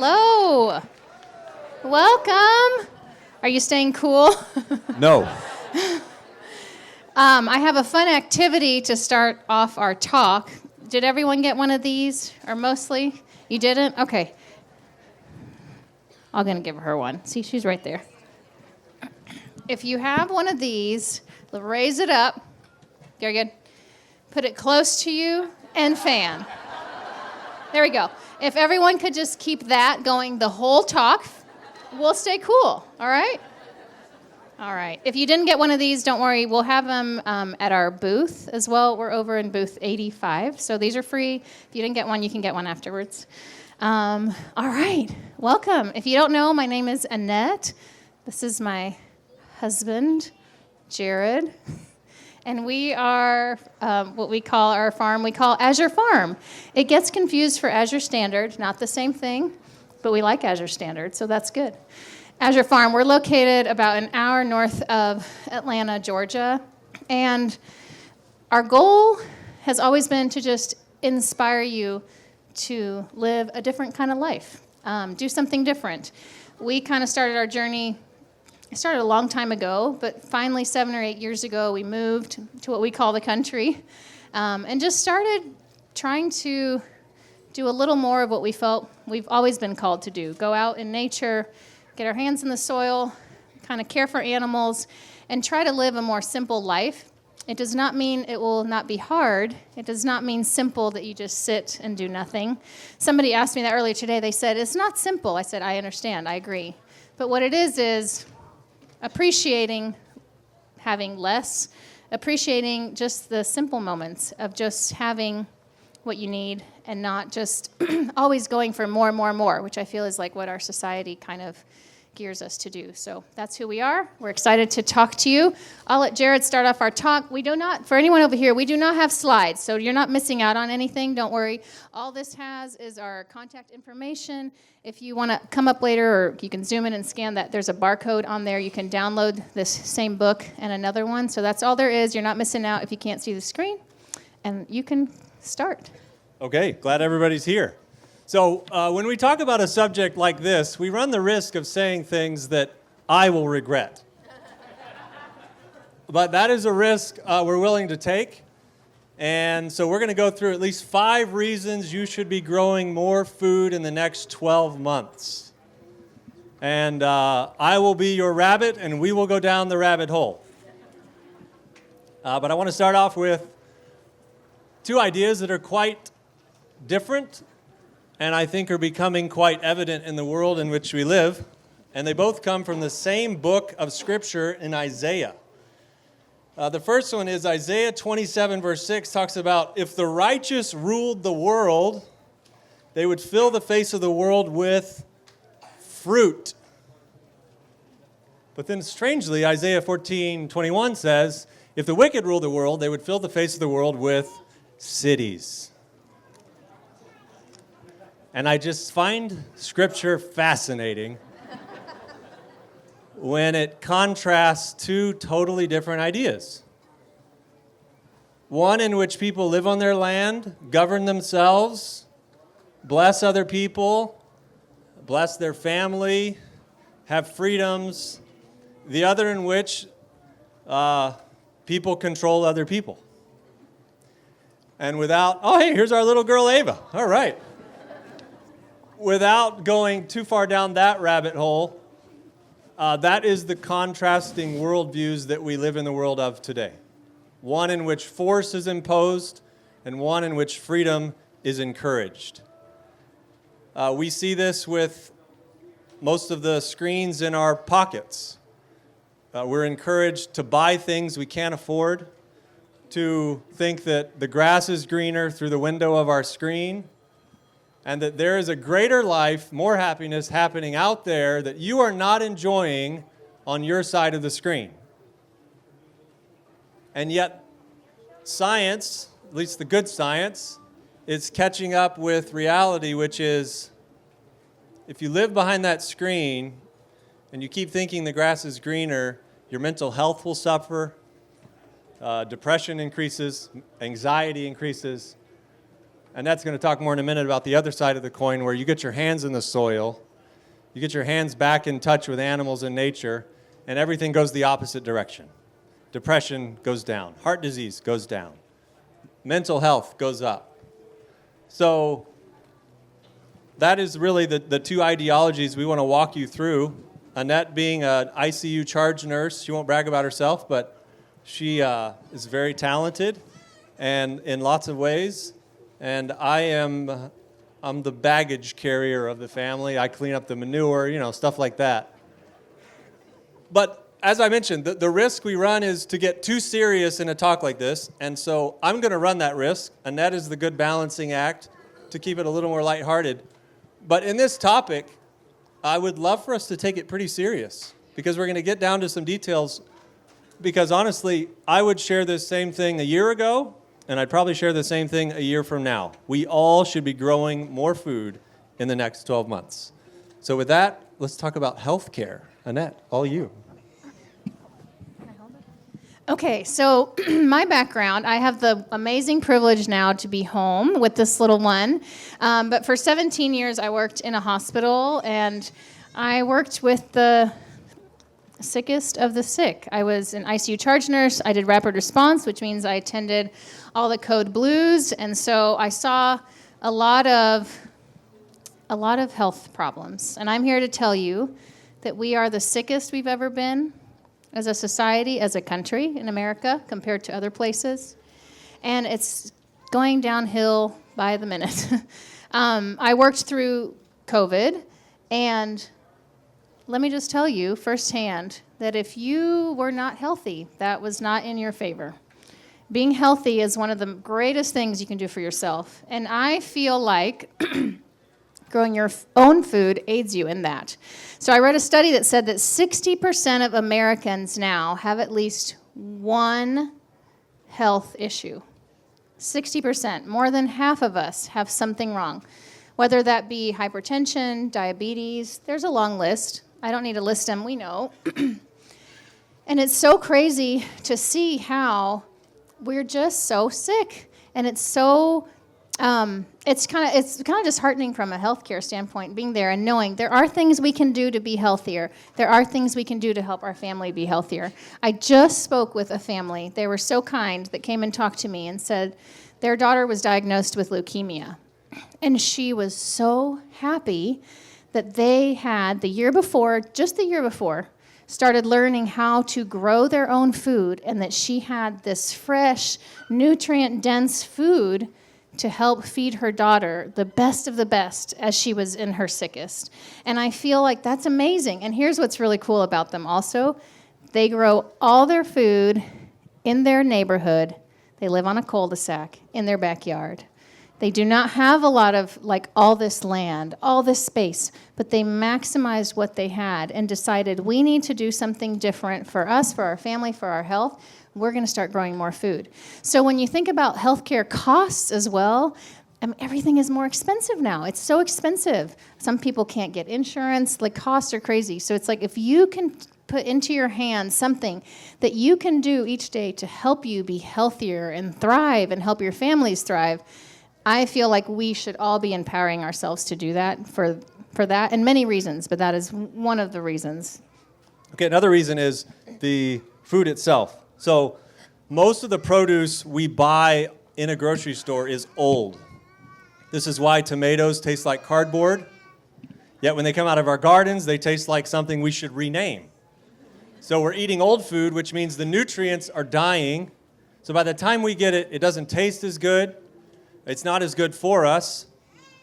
Hello. Welcome. Are you staying cool? No. I have a fun activity to start off our talk. Did everyone get one of these, or mostly? You didn't? Okay. I'm going to give her one. See, she's right there. If you have one of these, raise it up. Very good. Put it close to you and fan. There we go. If everyone could just keep that going the whole talk, we'll stay cool, all right? All right. If you didn't get one of these, don't worry. We'll have them at our booth as well. We're over in booth 85, so these are free. If you didn't get one, you can get one afterwards. All right. Welcome. If you don't know, my name is Annette. This is my husband, Jared. And we are what we call our farm, we call Azure Farm. It gets confused for Azure Standard, not the same thing, but we like Azure Standard, so that's good. Azure Farm, we're located about an hour north of Atlanta, Georgia, and our goal has always been to just inspire you to live a different kind of life, do something different. We kind of started our journey. It started a long time ago, but finally 7 or 8 years ago, we moved to what we call the country and just started trying to do a little more of what we felt we've always been called to do. Go out in nature, get our hands in the soil, kind of care for animals, and try to live a more simple life. It does not mean it will not be hard. It does not mean simple that you just sit and do nothing. Somebody asked me that earlier today. They said, it's not simple. I said, I understand. I agree. But what it is appreciating having less, appreciating just the simple moments of just having what you need and not just always going for more and more and more, which I feel is like what our society kind of gears us to do. So that's who we are. We're excited to talk to you. I'll let Jared start off our talk. We do not, for anyone over here, we do not have slides, so you're not missing out on anything. Don't worry. All this has is our contact information. If you want to come up later, or you can zoom in and scan that, there's a barcode on there. You can download this same book and another one. So that's all there is. You're not missing out if you can't see the screen. And you can start. Okay, glad everybody's here. So when we talk about a subject like this, we run the risk of saying things that I will regret. But that is a risk we're willing to take. And so we're going to go through at least 5 reasons you should be growing more food in the next 12 months. And I will be your rabbit, and we will go down the rabbit hole. But I want to start off with 2 ideas that are quite different, and I think are becoming quite evident in the world in which we live. And they both come from the same book of Scripture in Isaiah. The first one is Isaiah 27, verse 6, talks about, if the righteous ruled the world, they would fill the face of the world with fruit. But then strangely, Isaiah 14:21 says, if the wicked ruled the world, they would fill the face of the world with cities. And I just find Scripture fascinating when it contrasts 2 totally different ideas. One in which people live on their land, govern themselves, bless other people, bless their family, have freedoms. The other in which people control other people. And without, oh, hey, here's our little girl Ava. All right. Without going too far down that rabbit hole, that is the contrasting worldviews that we live in the world of today. One in which force is imposed, and one in which freedom is encouraged. We see this with most of the screens in our pockets. We're encouraged to buy things we can't afford, to think that the grass is greener through the window of our screen, and that there is a greater life, more happiness happening out there that you are not enjoying on your side of the screen. And yet, science, at least the good science, is catching up with reality, which is, if you live behind that screen and you keep thinking the grass is greener, your mental health will suffer, depression increases, anxiety increases, Annette's going to talk more in a minute about the other side of the coin, where you get your hands in the soil, you get your hands back in touch with animals and nature, and everything goes the opposite direction. Depression goes down. Heart disease goes down. Mental health goes up. So that is really the two ideologies we want to walk you through. Annette being an ICU charge nurse, she won't brag about herself, but she is very talented and in lots of ways. And I'm the baggage carrier of the family. I clean up the manure, stuff like that. But as I mentioned, the risk we run is to get too serious in a talk like this. And so I'm going to run that risk. Annette is the good balancing act to keep it a little more lighthearted. But in this topic, I would love for us to take it pretty serious, because we're going to get down to some details. Because honestly, I would share this same thing a year ago, and I'd probably share the same thing a year from now. We all should be growing more food in the next 12 months. So with that, let's talk about healthcare. Annette, all you. Okay, so my background, I have the amazing privilege now to be home with this little one. But for 17 years, I worked in a hospital, and I worked with the sickest of the sick. I was an ICU charge nurse. I did rapid response, which means I attended all the code blues, and so I saw a lot of health problems. And I'm here to tell you that we are the sickest we've ever been as a society, as a country in America, compared to other places. And it's going downhill by the minute. I worked through COVID, and let me just tell you firsthand that if you were not healthy, that was not in your favor. Being healthy is one of the greatest things you can do for yourself. And I feel like growing your own food aids you in that. So I read a study that said that 60% of Americans now have at least one health issue. 60%, more than half of us have something wrong. Whether that be hypertension, diabetes, there's a long list. I don't need to list them, we know. And it's so crazy to see how we're just so sick. And it's so, it's kind of disheartening from a healthcare standpoint, being there and knowing there are things we can do to be healthier. There are things we can do to help our family be healthier. I just spoke with a family. They were so kind that came and talked to me and said their daughter was diagnosed with leukemia. And she was so happy that they had, just the year before, started learning how to grow their own food, and that she had this fresh, nutrient-dense food to help feed her daughter the best of the best as she was in her sickest. And I feel like that's amazing. And here's what's really cool about them also. They grow all their food in their neighborhood. They live on a cul-de-sac in their backyard. They do not have a lot of, all this land, all this space, but they maximized what they had and decided we need to do something different for us, for our family, for our health. We're going to start growing more food. So when you think about healthcare costs as well, everything is more expensive now. It's so expensive. Some people can't get insurance. Costs are crazy. So it's if you can put into your hands something that you can do each day to help you be healthier and thrive and help your families thrive, I feel like we should all be empowering ourselves to do that for that, and many reasons, but that is one of the reasons. Okay, another reason is the food itself. So most of the produce we buy in a grocery store is old. This is why tomatoes taste like cardboard, yet when they come out of our gardens, they taste like something we should rename. So we're eating old food, which means the nutrients are dying. So by the time we get it, it doesn't taste as good. It's not as good for us,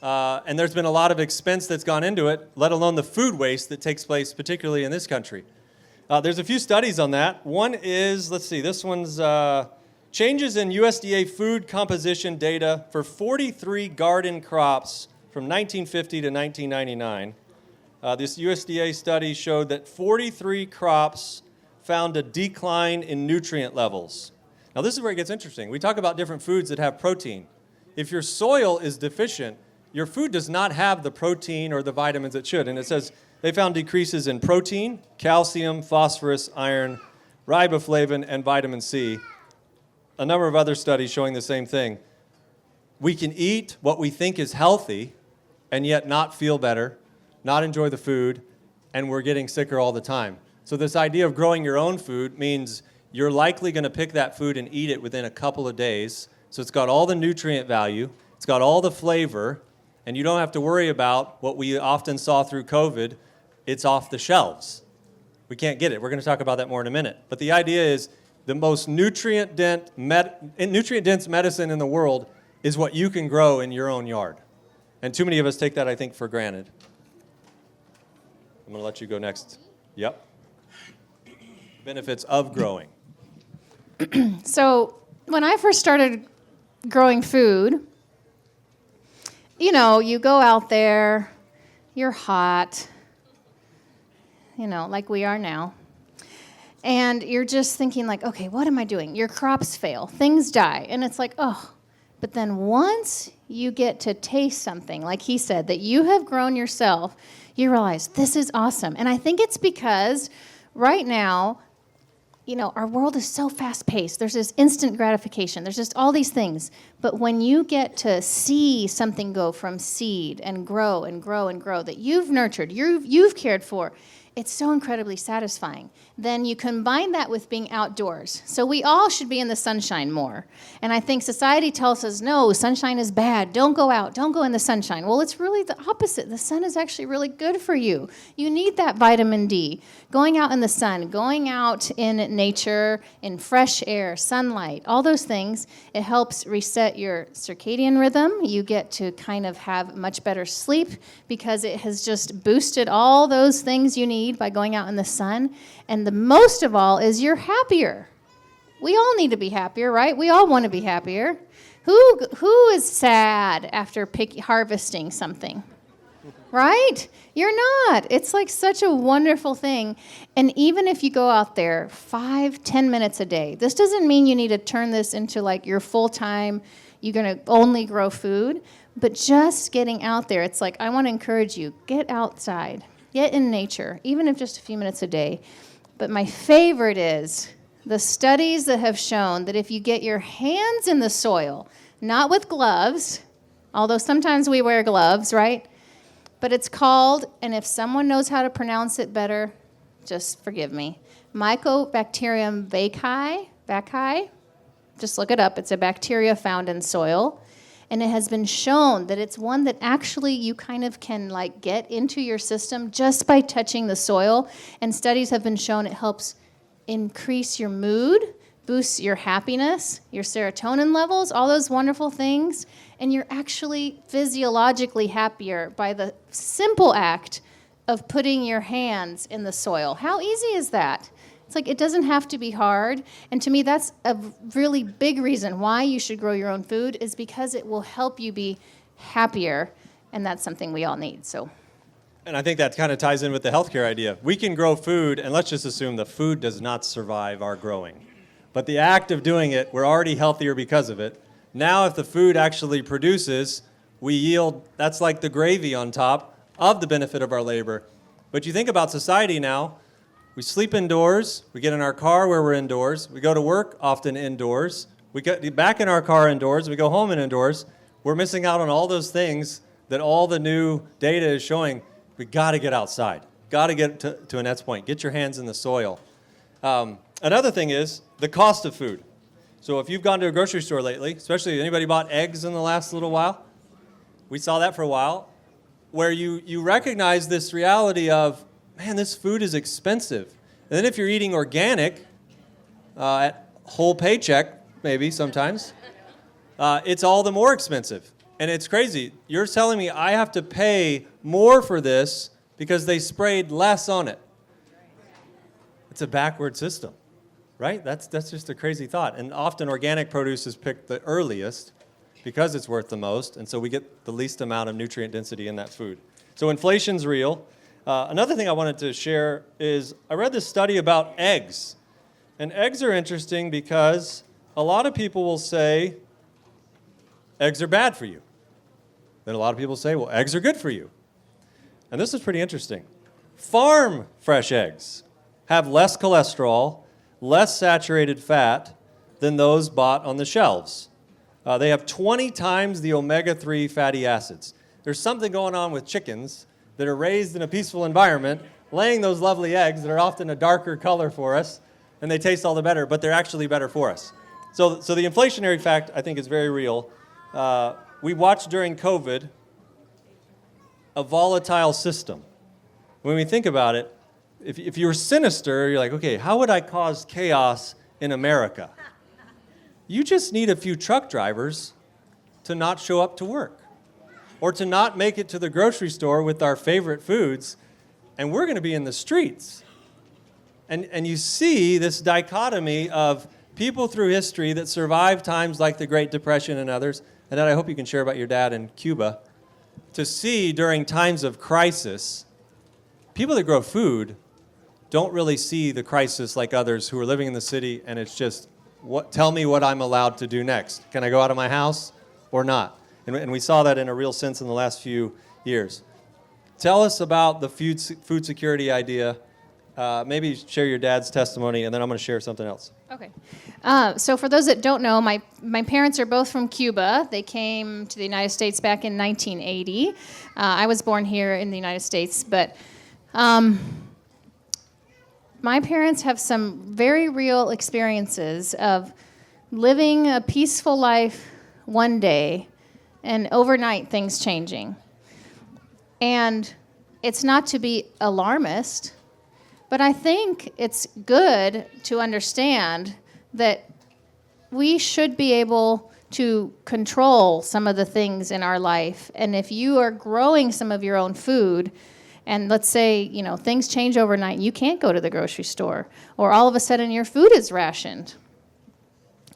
and there's been a lot of expense that's gone into it, let alone the food waste that takes place, particularly in this country. There's a few studies on that. One is, this one's changes in USDA food composition data for 43 garden crops from 1950 to 1999. This USDA study showed that 43 crops found a decline in nutrient levels. Now, this is where it gets interesting. We talk about different foods that have protein. If your soil is deficient, your food does not have the protein or the vitamins it should. And it says they found decreases in protein, calcium, phosphorus, iron, riboflavin, and vitamin C. A number of other studies showing the same thing. we can eat what we think is healthy and yet not feel better, not enjoy the food, and we're getting sicker all the time. So this idea of growing your own food means you're likely going to pick that food and eat it within a couple of days. So it's got all the nutrient value, it's got all the flavor, and you don't have to worry about what we often saw through COVID. It's off the shelves. We can't get it. We're going to talk about that more in a minute. But the idea is the most nutrient-dense medicine in the world is what you can grow in your own yard. And too many of us take that, I think, for granted. I'm going to let you go next. Yep. Benefits of growing. So when I first started growing food, you go out there, you're hot, like we are now. And you're just thinking like, okay, what am I doing? Your crops fail, things die. And it's like, oh, but then once you get to taste something, like he said, that you have grown yourself, you realize this is awesome. And I think it's because right now, our world is so fast-paced. There's this instant gratification. There's just all these things. But when you get to see something go from seed and grow and grow and grow that you've nurtured, you've cared for, it's so incredibly satisfying. Then you combine that with being outdoors. So we all should be in the sunshine more. And I think society tells us, no, sunshine is bad. Don't go out. Don't go in the sunshine. Well, it's really the opposite. The sun is actually really good for you. You need that vitamin D. Going out in the sun, going out in nature, in fresh air, sunlight, all those things, it helps reset your circadian rhythm. You get to kind of have much better sleep because it has just boosted all those things you need by going out in the sun. And the most of all is you're happier. We all need to be happier, right? We all want to be happier. Who is sad after harvesting something? Right? You're not. It's like such a wonderful thing. And even if you go out there 5-10 minutes a day, this doesn't mean you need to turn this into like your full-time, you're going to only grow food. But just getting out there, it's like I want to encourage you, get outside. Get in nature, even if just a few minutes a day. But my favorite is the studies that have shown that if you get your hands in the soil, not with gloves, although sometimes we wear gloves, right? But it's called, and if someone knows how to pronounce it better, just forgive me, Mycobacterium vaccae. Just look it up. It's a bacteria found in soil. And it has been shown that it's one that actually you kind of can like get into your system just by touching the soil. And studies have been shown it helps increase your mood, boosts your happiness, your serotonin levels, all those wonderful things. And you're actually physiologically happier by the simple act of putting your hands in the soil. How easy is that? It's like it doesn't have to be hard. And to me, that's a really big reason why you should grow your own food is because it will help you be happier. And that's something we all need. And I think that kind of ties in with the healthcare idea. We can grow food, and let's just assume the food does not survive our growing. But the act of doing it, we're already healthier because of it. Now, if the food actually produces, we yield, that's like the gravy on top of the benefit of our labor. But you think about society now, we sleep indoors, we get in our car where we're indoors, we go to work often indoors, we get back in our car indoors, we go home and indoors. We're missing out on all those things that all the new data is showing. We got to get outside. Got to get to Annette's point. Get your hands in the soil. Another thing is the cost of food. So if you've gone to a grocery store lately, especially anybody bought eggs in the last little while, we saw that for a while, where you recognize this reality of, man, this food is expensive. And then if you're eating organic, at whole paycheck, maybe sometimes, it's all the more expensive. And it's crazy. You're telling me I have to pay more for this because they sprayed less on it. It's a backward system, right? That's just a crazy thought. And often organic produce is picked the earliest because it's worth the most, and so we get the least amount of nutrient density in that food. So inflation's real. Another thing I wanted to share is I read this study about eggs. And eggs are interesting because a lot of people will say eggs are bad for you. Then a lot of people say, well, eggs are good for you. And this is pretty interesting. Farm fresh eggs have less cholesterol, less saturated fat than those bought on the shelves. They have 20 times the omega-3 fatty acids. There's something going on with chickens that are raised in a peaceful environment, laying those lovely eggs that are often a darker color for us, and they taste all the better, but they're actually better for us. So the inflationary fact, I think, is very real. We watched during COVID a volatile system. When we think about it, if you were sinister, you're like, okay, how would I cause chaos in America? You just need a few truck drivers to not show up to work or to not make it to the grocery store with our favorite foods, and we're going to be in the streets. And you see this dichotomy of people through history that survived times like the Great Depression and others, and that I hope you can share about your dad in Cuba, to see during times of crisis, people that grow food don't really see the crisis like others who are living in the city, and it's just, tell me what I'm allowed to do next. Can I go out of my house or not? And we saw that in a real sense in the last few years. Tell us about the food security idea. Maybe share your dad's testimony, and then I'm going to share something else. Okay. So for those that don't know, my parents are both from Cuba. They came to the United States back in 1980. I was born here in the United States, but my parents have some very real experiences of living a peaceful life one day and overnight things changing. And it's not to be alarmist, but I think it's good to understand that we should be able to control some of the things in our life. And if you are growing some of your own food, and let's say, things change overnight and you can't go to the grocery store, or all of a sudden your food is rationed.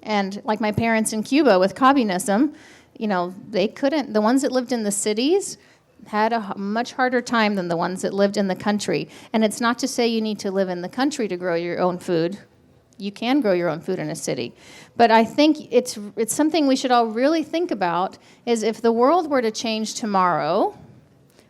And like my parents in Cuba with communism, they couldn't, the ones that lived in the cities had a much harder time than the ones that lived in the country. And it's not to say you need to live in the country to grow your own food. You can grow your own food in a city. But I think it's something we should all really think about, is if the world were to change tomorrow,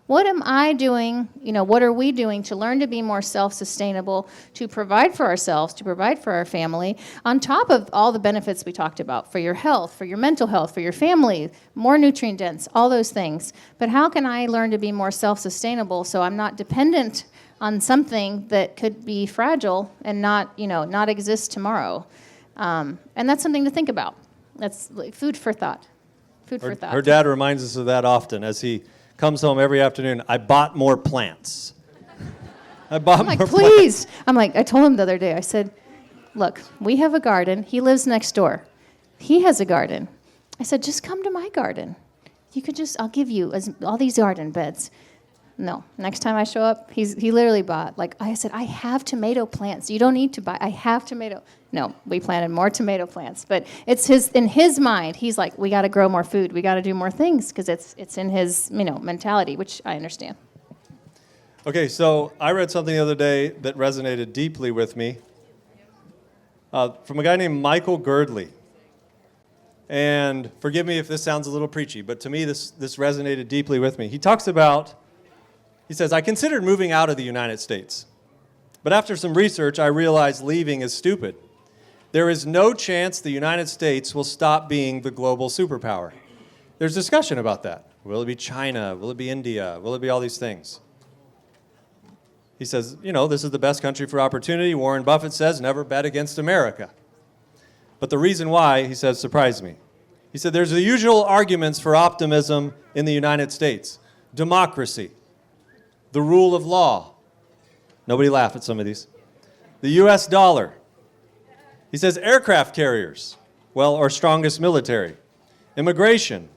what am I doing, what are we doing to learn to be more self-sustainable, to provide for ourselves, to provide for our family, on top of all the benefits we talked about for your health, for your mental health, for your family, more nutrient dense, all those things. But how can I learn to be more self-sustainable so I'm not dependent on something that could be fragile and not exist tomorrow? And that's something to think about. That's like food for thought. Food for thought. Her dad reminds us of that often as he comes home every afternoon. I bought more plants. I'm like, please. I told him the other day, I said, look, we have a garden. He lives next door. He has a garden. I said, just come to my garden. I'll give you all these garden beds. No. Next time I show up, he literally bought, I said, I have tomato plants. You don't need to buy. I have tomato. No, we planted more tomato plants. But it's in his mind, he's like, we got to grow more food. We got to do more things because it's in his, mentality, which I understand. Okay, so I read something the other day that resonated deeply with me from a guy named Michael Girdley. And forgive me if this sounds a little preachy, but to me this resonated deeply with me. He says, I considered moving out of the United States, but after some research, I realized leaving is stupid. There is no chance the United States will stop being the global superpower. There's discussion about that. Will it be China? Will it be India? Will it be all these things? He says, this is the best country for opportunity. Warren Buffett says, never bet against America. But the reason why, he says, surprised me. He said, there's the usual arguments for optimism in the United States. Democracy. The rule of law. Nobody laugh at some of these. The U.S. dollar. He says aircraft carriers. Our strongest military. Immigration.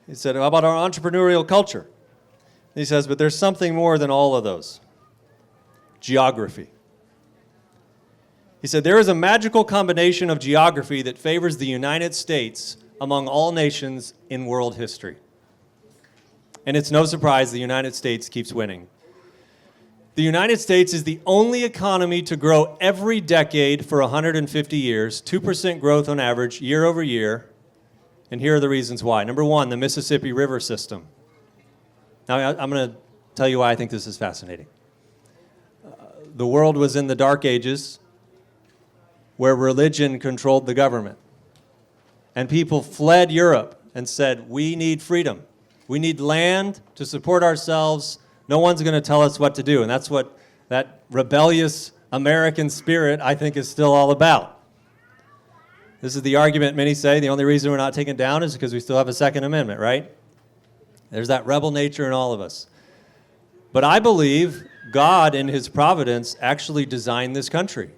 He said, how about our entrepreneurial culture? He says, but there's something more than all of those. Geography. He said, there is a magical combination of geography that favors the United States among all nations in world history. And it's no surprise the United States keeps winning. The United States is the only economy to grow every decade for 150 years, 2% growth on average, year over year. And here are the reasons why. Number one, the Mississippi River system. Now, I'm going to tell you why I think this is fascinating. The world was in the Dark Ages, where religion controlled the government. And people fled Europe and said, we need freedom. We need land to support ourselves. No one's going to tell us what to do. And that's what that rebellious American spirit, I think, is still all about. This is the argument many say the only reason we're not taken down is because we still have a Second Amendment, right? There's that rebel nature in all of us. But I believe God, in his providence, actually designed this country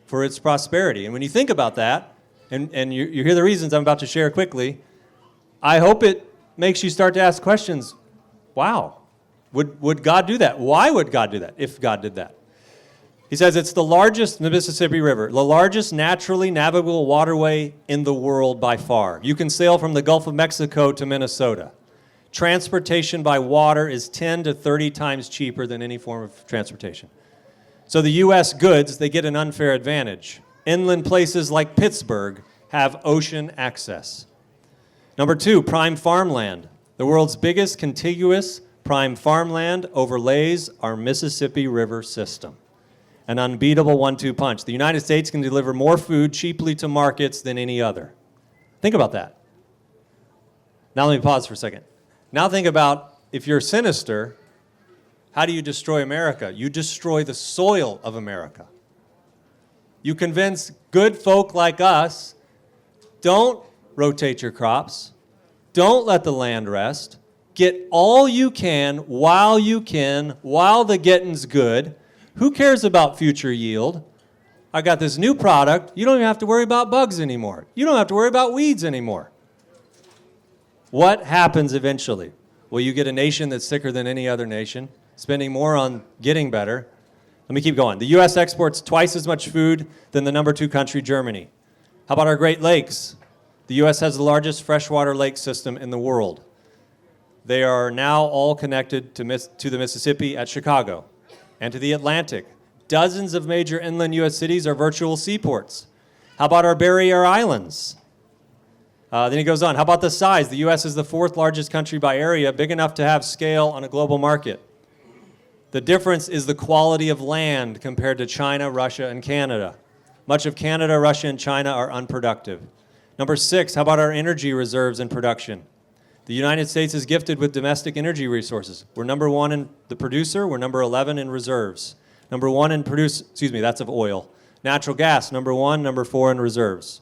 for its prosperity. And when you think about that, and you hear the reasons I'm about to share quickly, I hope it makes you start to ask questions. Wow, would God do that? Why would God do that if God did that? He says it's the largest, the Mississippi River, the largest naturally navigable waterway in the world by far. You can sail from the Gulf of Mexico to Minnesota. Transportation by water is 10 to 30 times cheaper than any form of transportation. So the U.S. goods, they get an unfair advantage. Inland places like Pittsburgh have ocean access. Number 2, prime farmland. The world's biggest contiguous prime farmland overlays our Mississippi River system. An unbeatable 1-2 punch. The United States can deliver more food cheaply to markets than any other. Think about that. Now let me pause for a second. Now think about, if you're sinister, how do you destroy America? You destroy the soil of America. You convince good folk like us, don't rotate your crops, don't let the land rest, get all you can, while the getting's good. Who cares about future yield? I got this new product. You don't even have to worry about bugs anymore. You don't have to worry about weeds anymore. What happens eventually? Well, you get a nation that's sicker than any other nation, spending more on getting better. Let me keep going. The U.S. exports twice as much food than the number 2 country, Germany. How about our Great Lakes? The U.S. has the largest freshwater lake system in the world. They are now all connected to the Mississippi at Chicago and to the Atlantic. Dozens of major inland U.S. cities are virtual seaports. How about our barrier islands? Then he goes on. How about the size? The U.S. is the 4th largest country by area, big enough to have scale on a global market. The difference is the quality of land compared to China, Russia, and Canada. Much of Canada, Russia, and China are unproductive. Number 6, how about our energy reserves and production? The United States is gifted with domestic energy resources. We're number 1 in the producer. We're number 11 in reserves. Number 1 in that's of oil. Natural gas, number 1. Number 4 in reserves.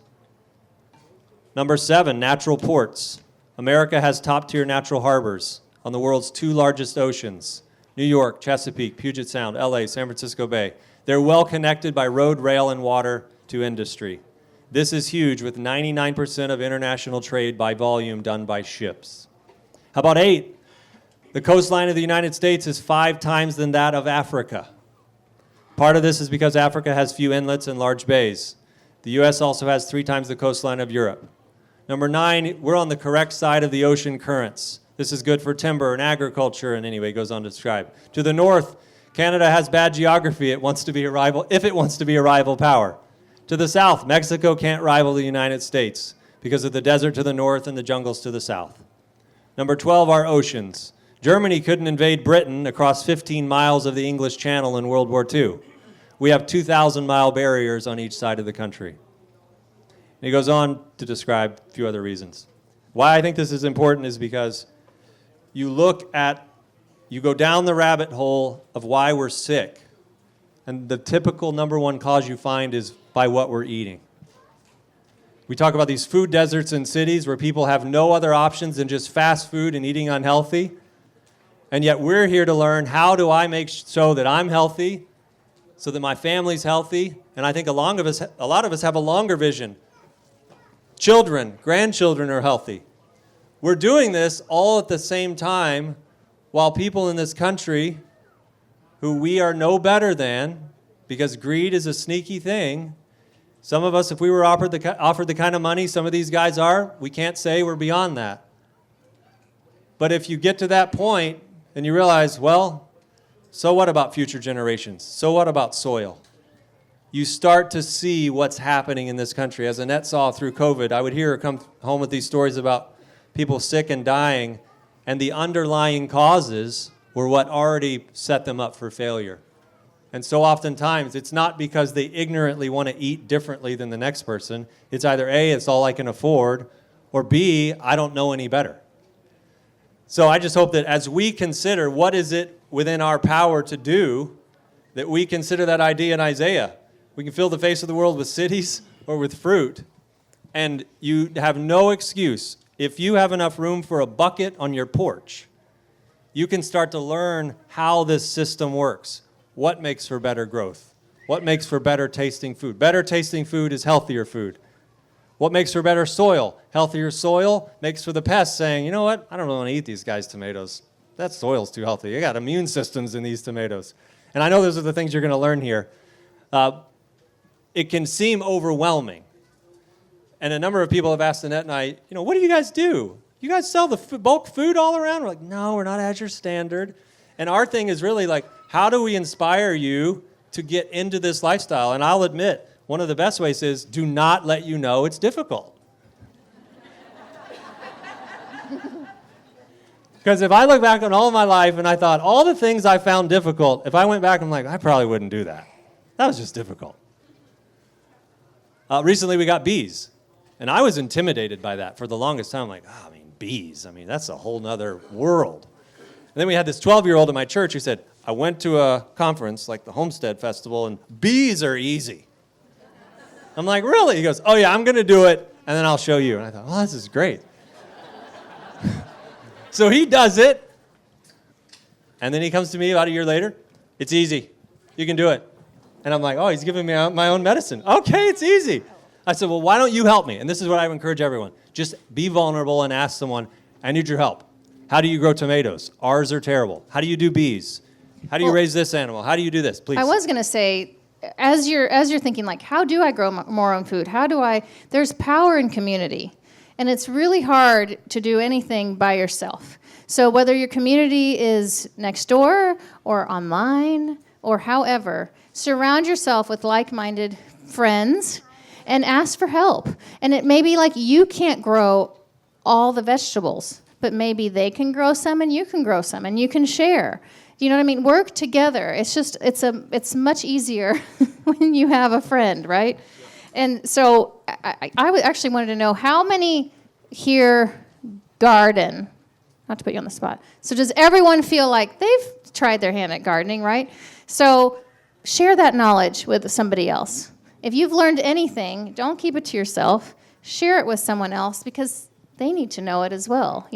Number 7, natural ports. America has top-tier natural harbors on the world's 2 largest oceans, New York, Chesapeake, Puget Sound, LA, San Francisco Bay. They're well connected by road, rail, and water to industry. This is huge, with 99% of international trade by volume done by ships. How about 8? The coastline of the United States is 5 times than that of Africa. Part of this is because Africa has few inlets and large bays. The U.S. also has 3 times the coastline of Europe. Number 9, we're on the correct side of the ocean currents. This is good for timber and agriculture, and anyway, it goes on to describe. To the north, Canada has bad geography. If it wants to be a rival power. To the south, Mexico can't rival the United States because of the desert to the north and the jungles to the south. Number 12, our oceans. Germany couldn't invade Britain across 15 miles of the English Channel in World War II. We have 2,000-mile barriers on each side of the country. And he goes on to describe a few other reasons. Why I think this is important is because you go down the rabbit hole of why we're sick. And the typical number 1 cause you find is by what we're eating. We talk about these food deserts in cities where people have no other options than just fast food and eating unhealthy. And yet we're here to learn, how do I make so that I'm healthy, so that my family's healthy? And I think a lot of us have a longer vision. Children, grandchildren are healthy. We're doing this all at the same time while people in this country who we are no better than, because greed is a sneaky thing. Some of us, if we were offered the kind of money some of these guys are, we can't say we're beyond that. But if you get to that point and you realize, well, so what about future generations? So what about soil? You start to see what's happening in this country. As Annette saw through COVID, I would hear her come home with these stories about people sick and dying, and the underlying causes were what already set them up for failure. And so oftentimes, it's not because they ignorantly want to eat differently than the next person. It's either A, it's all I can afford, or B, I don't know any better. So I just hope that as we consider what is it within our power to do, that we consider that idea in Isaiah. We can fill the face of the world with cities or with fruit, and you have no excuse. If you have enough room for a bucket on your porch, you can start to learn how this system works. What makes for better growth? What makes for better tasting food? Better tasting food is healthier food. What makes for better soil? Healthier soil makes for the pests saying, you know what, I don't want to eat these guys' tomatoes. That soil's too healthy. You got immune systems in these tomatoes. And I know those are the things you're going to learn here. It can seem overwhelming. And a number of people have asked Annette and I, what do you guys do? You guys sell the bulk food all around? We're like, no, we're not Azure Standard. And our thing is really like, how do we inspire you to get into this lifestyle? And I'll admit, one of the best ways is do not let you know it's difficult. Because if I look back on all of my life and I thought all the things I found difficult, if I went back, I'm like, I probably wouldn't do that. That was just difficult. Recently we got bees. And I was intimidated by that for the longest time. I'm like, bees. That's a whole nother world. And then we had this 12-year-old at my church who said, I went to a conference like the Homestead Festival, and bees are easy. I'm like, really? He goes, oh yeah, I'm going to do it, and then I'll show you. And I thought, oh, this is great. So he does it, and then he comes to me about a year later. It's easy. You can do it. And I'm like, oh, he's giving me my own medicine. Okay, it's easy. I said, well, why don't you help me? And this is what I would encourage everyone. Just be vulnerable and ask someone, I need your help. How do you grow tomatoes? Ours are terrible. How do you do bees? How do you raise this animal? How do you do this? Please. I was going to say, as you're thinking, like, how do I grow more own food? There's power in community. And it's really hard to do anything by yourself. So whether your community is next door or online or however, surround yourself with like-minded friends and ask for help. And it may be like you can't grow all the vegetables, but maybe they can grow some and you can grow some and you can share. You know what I mean? Work together. It's much easier when you have a friend, right? And so I actually wanted to know how many here garden. Not to put you on the spot. So does everyone feel like they've tried their hand at gardening, right? So share that knowledge with somebody else. If you've learned anything, don't keep it to yourself. Share it with someone else because they need to know it as well,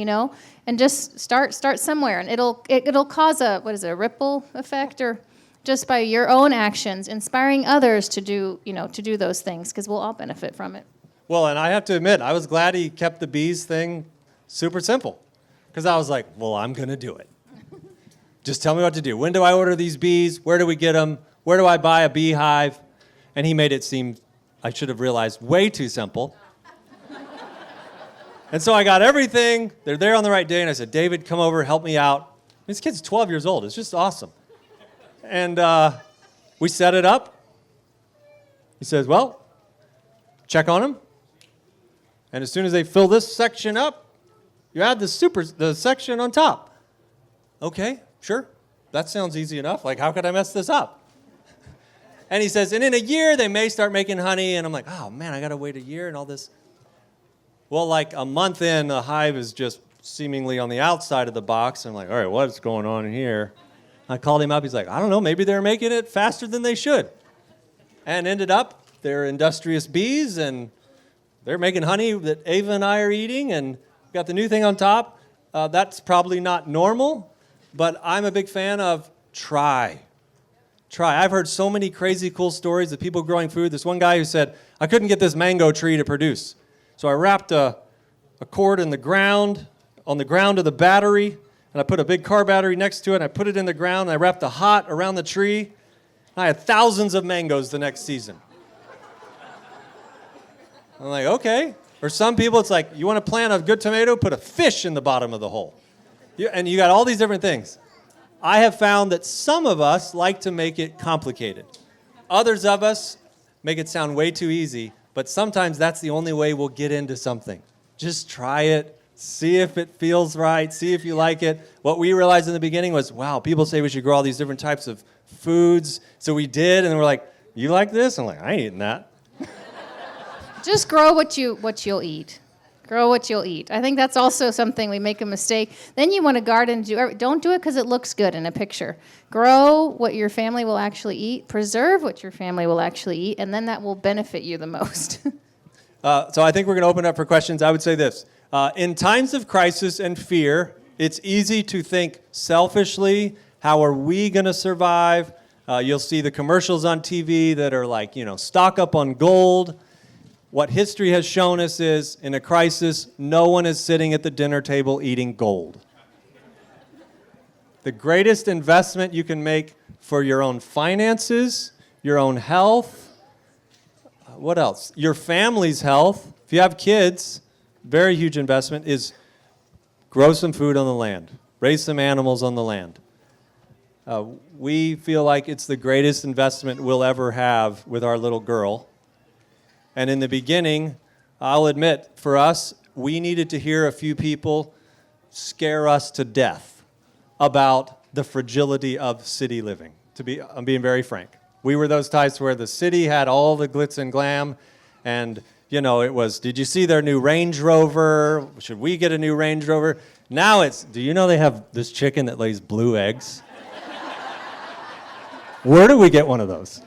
And just start somewhere, and it'll cause a ripple effect, or just by your own actions, inspiring others to do those things, because we'll all benefit from it. Well, and I have to admit, I was glad he kept the bees thing super simple, because I was like, well, I'm going to do it. Just tell me what to do. When do I order these bees? Where do we get them? Where do I buy a beehive? And he made it seem, I should have realized, way too simple. And so I got everything. They're there on the right day. And I said, David, come over, help me out. This kid's 12 years old. It's just awesome. And we set it up. He says, well, check on them. And as soon as they fill this section up, you add the section on top. Okay, sure. That sounds easy enough. Like, how could I mess this up? And he says, and in a year, they may start making honey. And I'm like, oh, man, I got to wait a year and all this. Well, like a month in, the hive is just seemingly on the outside of the box. I'm like, all right, what's going on in here? I called him up. He's like, I don't know. Maybe they're making it faster than they should. And ended up, they're industrious bees, and they're making honey that Ava and I are eating, and got the new thing on top. That's probably not normal, but I'm a big fan of try. I've heard so many crazy cool stories of people growing food. There's one guy who said, I couldn't get this mango tree to produce. So I wrapped a cord in the ground, on the ground of the battery, and I put a big car battery next to it, and I put it in the ground, and I wrapped a hot around the tree, and I had thousands of mangoes the next season. I'm like, okay. Or some people, it's like, you want to plant a good tomato? Put a fish in the bottom of the hole. And you got all these different things. I have found that some of us like to make it complicated. Others of us make it sound way too easy, but sometimes that's the only way we'll get into something. Just try it, see if it feels right, see if you like it. What we realized in the beginning was, wow, people say we should grow all these different types of foods. So we did, and we're like, you like this? I'm like, I ain't eating that. Just grow what you'll eat. Grow what you'll eat. I think that's also something we make a mistake. Then you want to garden. Don't do it because it looks good in a picture. Grow what your family will actually eat. Preserve what your family will actually eat, and then that will benefit you the most. So I think we're going to open up for questions. I would say this. In times of crisis and fear, it's easy to think selfishly, how are we going to survive? You'll see the commercials on TV that are like, stock up on gold. What history has shown us is, in a crisis, no one is sitting at the dinner table eating gold. The greatest investment you can make for your own finances, your own health, what else? Your family's health. If you have kids, very huge investment is grow some food on the land, raise some animals on the land. We feel like it's the greatest investment we'll ever have with our little girl. And in the beginning, I'll admit, for us, we needed to hear a few people scare us to death about the fragility of city living. I'm being very frank. We were those types where the city had all the glitz and glam, and it was, did you see their new Range Rover? Should we get a new Range Rover? Now it's, do you know they have this chicken that lays blue eggs? Where do we get one of those?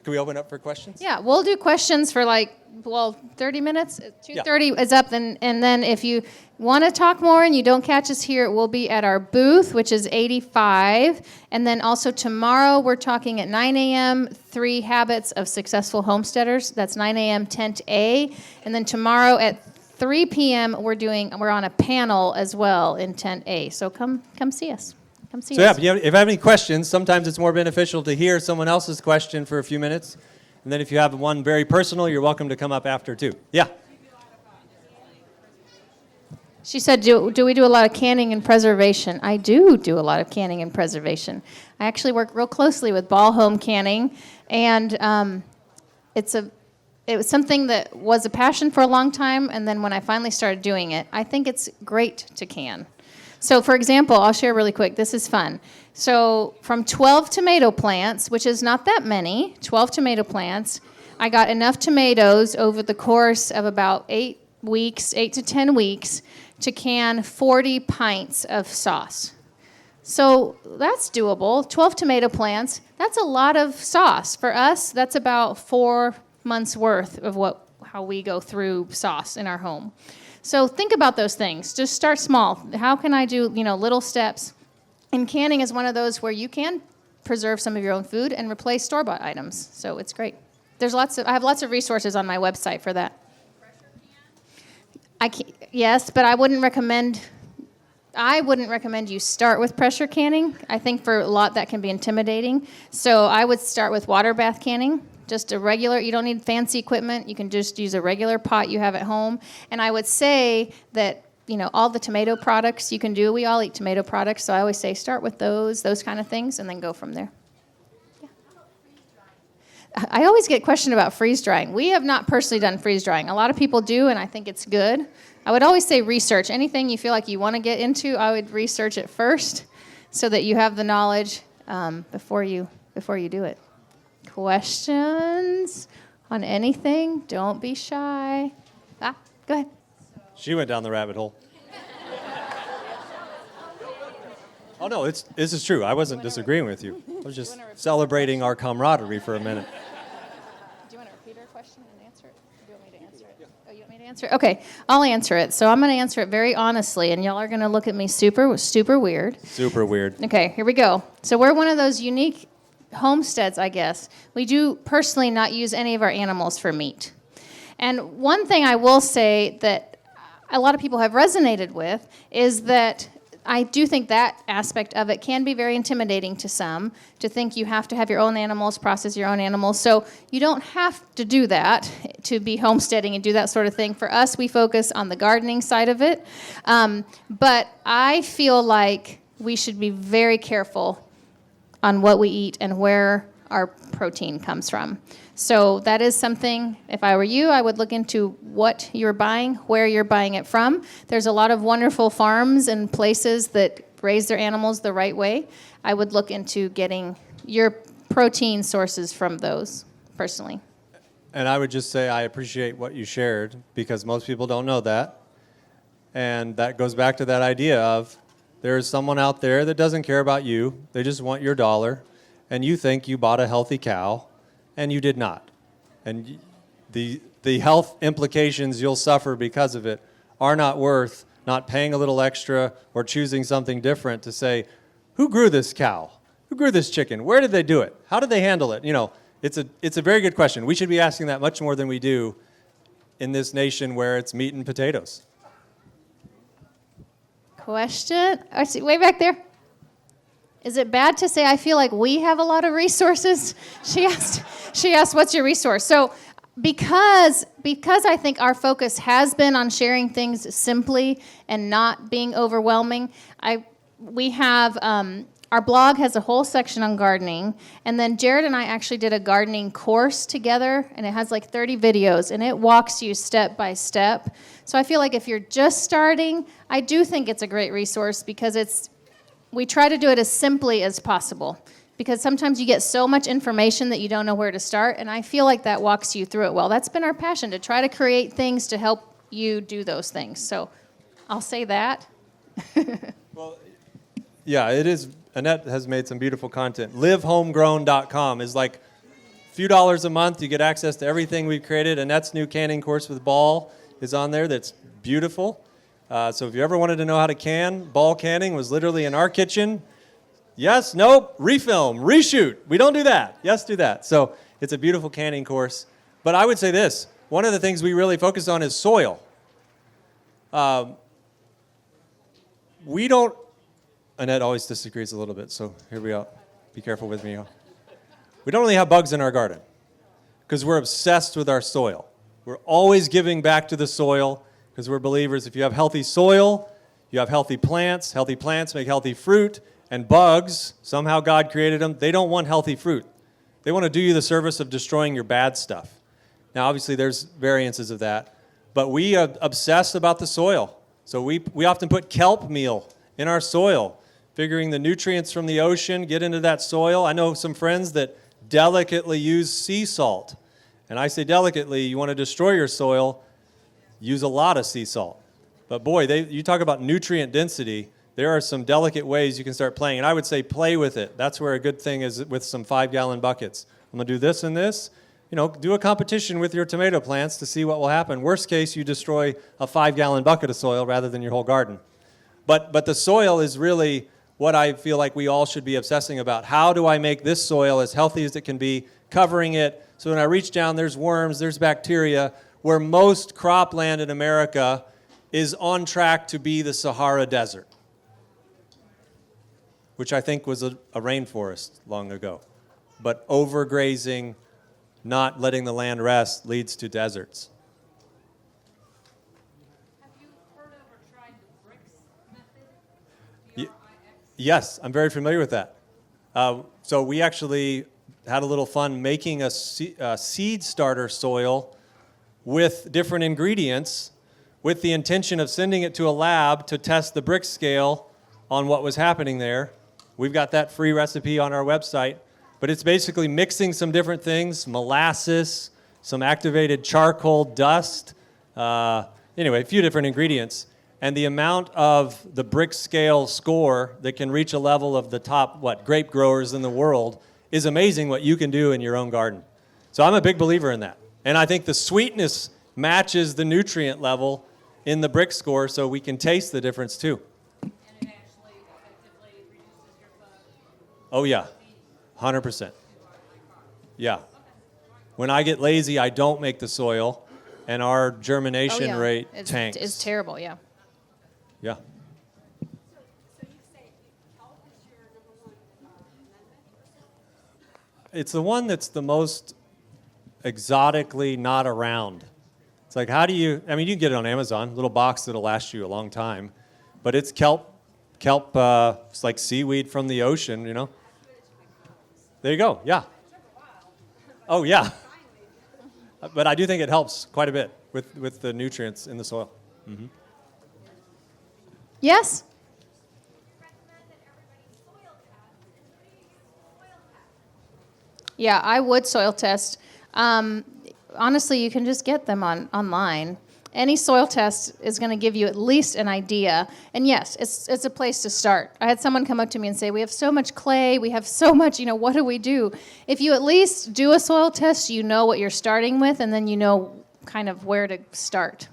Can we open up for questions? Yeah, we'll do questions for 30 minutes. 2:30 is up, and then if you want to talk more and you don't catch us here, we'll be at our booth, which is 85. And then also tomorrow we're talking at 9 a.m., 3 Habits of Successful Homesteaders. That's 9 a.m. Tent A. And then tomorrow at 3 p.m. we're on a panel as well in Tent A. So come see us. Come see us. If you have any questions, sometimes it's more beneficial to hear someone else's question for a few minutes. And then if you have one very personal, you're welcome to come up after too. Yeah. She said, do we do a lot of canning and preservation? I do a lot of canning and preservation. I actually work real closely with Ball Home Canning, and it was something that was a passion for a long time, and then when I finally started doing it, I think it's great to can. So, for example, I'll share really quick. This is fun. So, from 12 tomato plants, which is not that many, 12 tomato plants, I got enough tomatoes over the course of about 8 to 10 weeks, to can 40 pints of sauce. So, that's doable. 12 tomato plants, that's a lot of sauce. For us, that's about 4 months' worth of how we go through sauce in our home. So think about those things. Just start small. How can I do, little steps? And canning is one of those where you can preserve some of your own food and replace store-bought items. So it's great. I have lots of resources on my website for that. Yes, but I wouldn't recommend you start with pressure canning. I think for a lot that can be intimidating. So I would start with water bath canning. Just a regular, you don't need fancy equipment. You can just use a regular pot you have at home. And I would say that, all the tomato products you can do, we all eat tomato products, so I always say start with those kind of things, and then go from there. Yeah. I always get questioned about freeze drying. We have not personally done freeze drying. A lot of people do, and I think it's good. I would always say research. Anything you feel like you want to get into, I would research it first so that you have the knowledge before you do it. Questions on anything? Don't be shy. Go ahead. She went down the rabbit hole. Oh, no, this is true. I wasn't disagreeing with you. I was just celebrating our camaraderie for a minute. Do you want to repeat her question and answer it? Or do you want me to answer it? Yeah. Oh, you want me to answer it? Okay, I'll answer it. So I'm going to answer it very honestly, and y'all are going to look at me super weird. Super weird. Okay, here we go. So we're one of those unique homesteads, I guess. We do personally not use any of our animals for meat. And one thing I will say that a lot of people have resonated with is that I do think that aspect of it can be very intimidating to some, to think you have to have your own animals, process your own animals. So you don't have to do that to be homesteading and do that sort of thing. For us, we focus on the gardening side of it. But I feel like we should be very careful on what we eat and where our protein comes from. So that is something, if I were you, I would look into what you're buying, where you're buying it from. There's a lot of wonderful farms and places that raise their animals the right way, I would look into getting your protein sources from those, personally. And I would just say I appreciate what you shared because most people don't know that. And that goes back to that idea of there is someone out there that doesn't care about you. They just want your dollar. And you think you bought a healthy cow, and you did not. And the health implications you'll suffer because of it are not worth not paying a little extra or choosing something different to say, who grew this cow? Who grew this chicken? Where did they do it? How did they handle it? You know, it's a very good question. We should be asking that much more than we do in this nation where it's meat and potatoes. Question? I see, way back there. Is it bad to say I feel like we have a lot of resources? She asked, what's your resource? So because I think our focus has been on sharing things simply and not being overwhelming, we have our blog has a whole section on gardening, and then Jared and I actually did a gardening course together, and it has like 30 videos, and it walks you step by step. So I feel like if you're just starting, I do think it's a great resource because we try to do it as simply as possible, because sometimes you get so much information that you don't know where to start, and I feel like that walks you through it well. That's been our passion, to try to create things to help you do those things. So I'll say that. Well, yeah, it is. Annette has made some beautiful content. LiveHomegrown.com is like a few dollars a month. You get access to everything we've created. Annette's new canning course with Ball is on there. That's beautiful. So if you ever wanted to know how to can, Ball canning was literally in our kitchen. Yes, nope, refilm, reshoot. We don't do that. Yes, do that. So it's a beautiful canning course. But I would say this. One of the things we really focus on is soil. We don't... Annette always disagrees a little bit, so here we are. Be careful with me. We don't really have bugs in our garden because we're obsessed with our soil. We're always giving back to the soil because we're believers. If you have healthy soil, you have healthy plants. Healthy plants make healthy fruit. And bugs, somehow God created them, they don't want healthy fruit. They want to do you the service of destroying your bad stuff. Now, obviously, there's variances of that. But we are obsessed about the soil. So we often put kelp meal in our soil, figuring the nutrients from the ocean get into that soil. I know some friends that delicately use sea salt. And I say delicately, you want to destroy your soil, use a lot of sea salt. But boy, you talk about nutrient density, there are some delicate ways you can start playing. And I would say play with it. That's where a good thing is with some 5-gallon buckets. I'm going to do this and this. You know, do a competition with your tomato plants to see what will happen. Worst case, you destroy a 5-gallon bucket of soil rather than your whole garden. But the soil is really what I feel like we all should be obsessing about. How do I make this soil as healthy as it can be, covering it, so when I reach down, there's worms, there's bacteria, where most cropland in America is on track to be the Sahara Desert, which I think was a rainforest long ago. But overgrazing, not letting the land rest, leads to deserts. Have you heard of or tried the bricks method? Yes, I'm very familiar with that. So we actually had a little fun making a seed starter soil with different ingredients with the intention of sending it to a lab to test the brick scale on what was happening there. We've got that free recipe on our website. But it's basically mixing some different things, molasses, some activated charcoal dust, anyway, a few different ingredients. And the amount of the brick scale score that can reach a level of the top, grape growers in the world is amazing what you can do in your own garden. So I'm a big believer in that. And I think the sweetness matches the nutrient level in the brick score so we can taste the difference too. And it actually effectively reduces your bug. Oh yeah, 100%. Yeah. When I get lazy, I don't make the soil, and our germination rate tanks. It's terrible, yeah. Yeah. So you say kelp is your number one amendment? It's the one that's the most exotically not around. It's like, how do you, I mean, you can get it on Amazon, little box that'll last you a long time, but it's kelp, it's like seaweed from the ocean, you know. There you go, yeah. Oh, yeah. But I do think it helps quite a bit with the nutrients in the soil. Mm-hmm. Yes? Recommend Yeah, I would soil test. Honestly, you can just get them online. Any soil test is going to give you at least an idea. And yes, it's a place to start. I had someone come up to me and say, we have so much clay, we have so much, what do we do? If you at least do a soil test, you know what you're starting with, and then you know kind of where to start.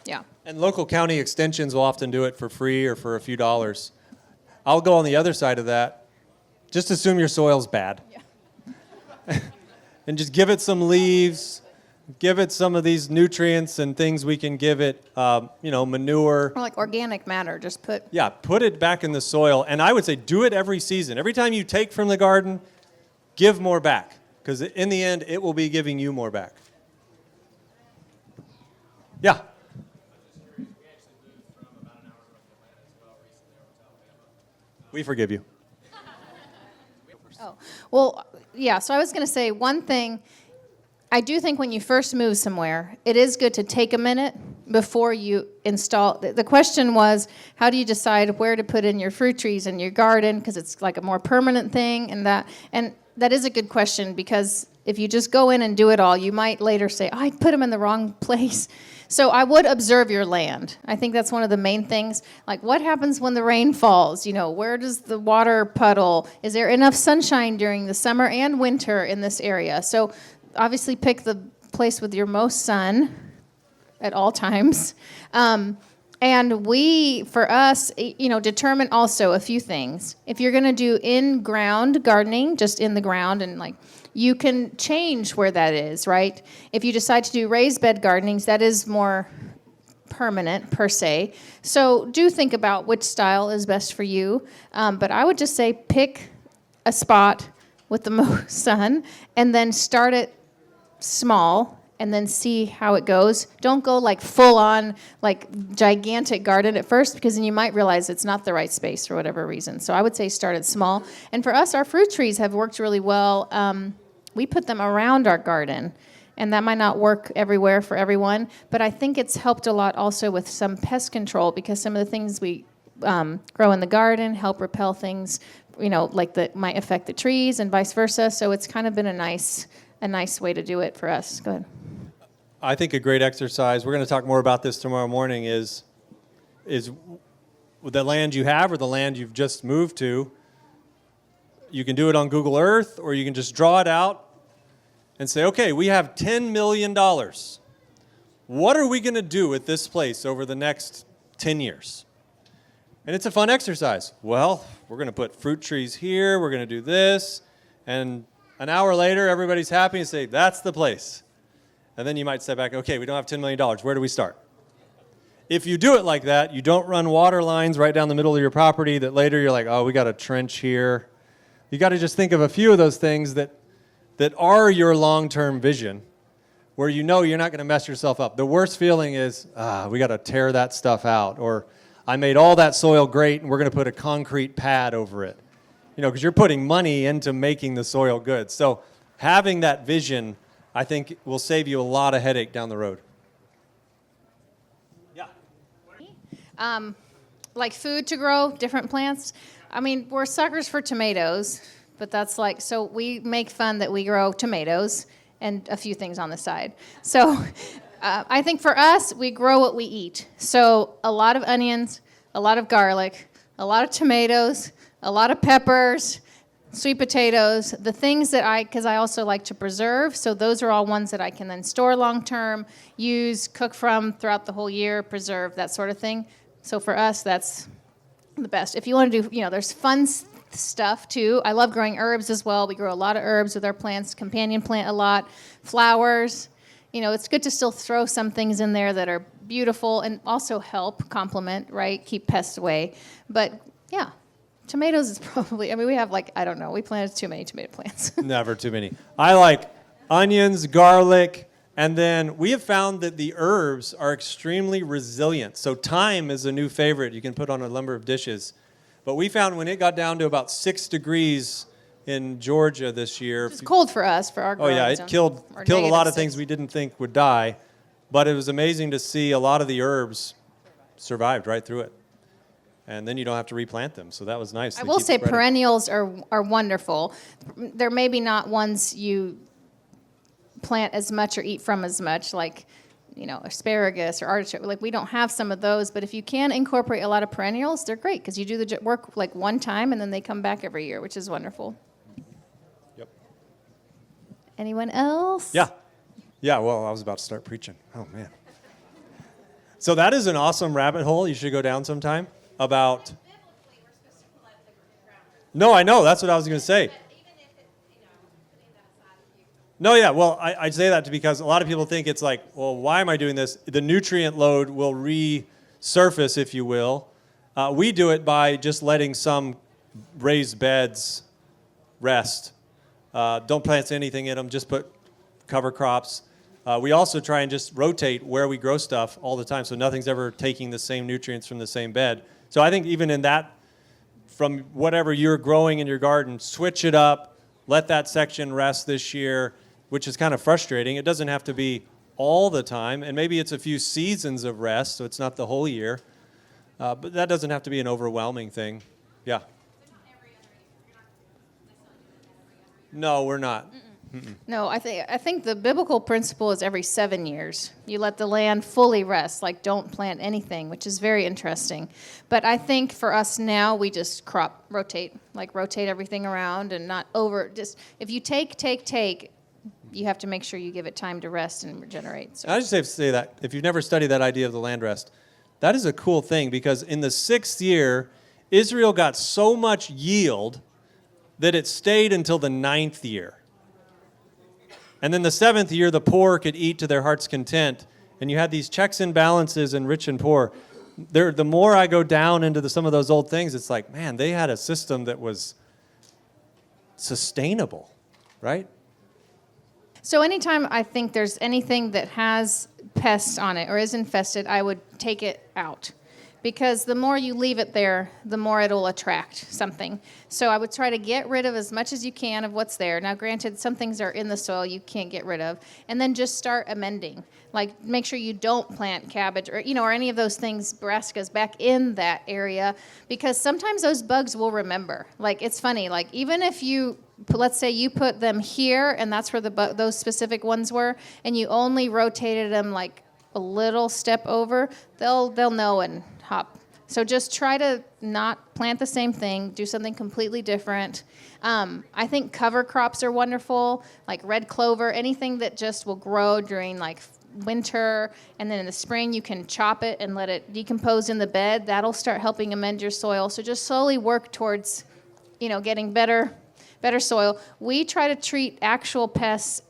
Yeah. And local county extensions will often do it for free or for a few dollars. I'll go on the other side of that. Just assume your soil's bad. Yeah. And just give it some leaves. Give it some of these nutrients and things we can give it, manure. Or like organic matter, just put. Yeah, put it back in the soil. And I would say do it every season. Every time you take from the garden, give more back. Because in the end, it will be giving you more back. Yeah. We forgive you. Oh, well, yeah, so I was going to say one thing. I do think when you first move somewhere, it is good to take a minute before you install. The question was, how do you decide where to put in your fruit trees in your garden? Because it's like a more permanent thing, and that is a good question, because if you just go in and do it all, you might later say, I put them in the wrong place. So I would observe your land. I think that's one of the main things. Like, what happens when the rain falls? Where does the water puddle? Is there enough sunshine during the summer and winter in this area? So obviously pick the place with your most sun at all times. And for us, determine also a few things. If you're going to do in-ground gardening, just in the ground, and you can change where that is, right? If you decide to do raised bed gardenings, that is more permanent per se. So do think about which style is best for you. But I would just say pick a spot with the most sun and then start it small and then see how it goes. Don't go full on gigantic garden at first, because then you might realize it's not the right space for whatever reason. So I would say start it small. And for us, our fruit trees have worked really well. We put them around our garden, and that might not work everywhere for everyone, but I think it's helped a lot also with some pest control, because some of the things we grow in the garden help repel things, that might affect the trees and vice versa. So it's kind of been a nice way to do it for us. Go ahead. I think a great exercise, we're going to talk more about this tomorrow morning, is the land you have or the land you've just moved to. You can do it on Google Earth, or you can just draw it out and say, okay, we have $10 million. What are we going to do with this place over the next 10 years? And it's a fun exercise. Well, we're going to put fruit trees here, we're going to do this, and an hour later, everybody's happy and say, that's the place. And then you might step back, okay, we don't have $10 million. Where do we start? If you do it like that, you don't run water lines right down the middle of your property that later you're like, oh, we got a trench here. You got to just think of a few of those things that are your long-term vision, where you're not going to mess yourself up. The worst feeling is, we got to tear that stuff out, or I made all that soil great and we're going to put a concrete pad over it. Because you're putting money into making the soil good. So having that vision, I think, will save you a lot of headache down the road. Yeah. Like food to grow, different plants. I mean, we're suckers for tomatoes, but that's so we make fun that we grow tomatoes and a few things on the side. So I think for us, we grow what we eat. So a lot of onions, a lot of garlic, a lot of tomatoes, a lot of peppers, sweet potatoes, the things that because I also like to preserve, so those are all ones that I can then store long-term, use, cook from throughout the whole year, preserve, that sort of thing. So for us, that's the best. If you want to do, there's fun stuff too. I love growing herbs as well. We grow a lot of herbs with our plants, companion plant a lot, flowers. It's good to still throw some things in there that are beautiful and also help complement, right, keep pests away. But yeah. Tomatoes is probably, we have we planted too many tomato plants. Never too many. I like onions, garlic, and then we have found that the herbs are extremely resilient. So thyme is a new favorite you can put on a number of dishes. But we found when it got down to about 6 degrees in Georgia this year. It's cold for us, for our growing zone. It killed a lot of things we didn't think would die. But it was amazing to see a lot of the herbs survived right through it. and then you don't have to replant them. So that was nice. I They will keep say spreading. perennials are wonderful. They're maybe not ones you plant as much or eat from as much, like, asparagus or artichoke. Like, we don't have some of those, but if you can incorporate a lot of perennials, they're great because you do the work like one time and then they come back every year, which is wonderful. Yep. Anyone else? Yeah. Yeah, well, I was about to start preaching. Oh, man. So that is an awesome rabbit hole you should go down sometime about... Biblically, we're supposed to plant the ground. No, I know. That's what I was going to say. But even if it, putting that aside, if you No, yeah. Well, I say that because a lot of people think it's like, well, why am I doing this? The nutrient load will resurface, if you will. We do it by just letting some raised beds rest. Don't plant anything in them. Just put cover crops. We also try and just rotate where we grow stuff all the time, so nothing's ever taking the same nutrients from the same bed. So I think even in that, from whatever you're growing in your garden, switch it up. Let that section rest this year, which is kind of frustrating. It doesn't have to be all the time, and maybe it's a few seasons of rest, so it's not the whole year. But that doesn't have to be an overwhelming thing. Yeah. No, we're not. No, I think the biblical principle is every 7 years. You let the land fully rest, like don't plant anything, which is very interesting. But I think for us now, we just rotate everything around and not just, if you take, you have to make sure you give it time to rest and regenerate. So. I just have to say that, if you've never studied that idea of the land rest, that is a cool thing because in the 6th year, Israel got so much yield that it stayed until the 9th year. And then the 7th year, the poor could eat to their heart's content. And you had these checks and balances in rich and poor. The more I go down into some of those old things, it's like, man, they had a system that was sustainable, right? So anytime I think there's anything that has pests on it or is infested, I would take it out. Because the more you leave it there, the more it'll attract something. So I would try to get rid of as much as you can of what's there. Now, granted, some things are in the soil you can't get rid of. And then just start amending. Like, make sure you don't plant cabbage or any of those things, brassicas, back in that area. Because sometimes those bugs will remember. Like, it's funny. Like, even if let's say you put them here, and that's where those specific ones were, and you only rotated them like a little step over, they'll know and hop. So just try to not plant the same thing, do something completely different. I think cover crops are wonderful, like red clover, anything that just will grow during like winter, and then in the spring you can chop it and let it decompose in the bed. That'll start helping amend your soil. So just slowly work towards, getting better soil. We try to treat actual pests.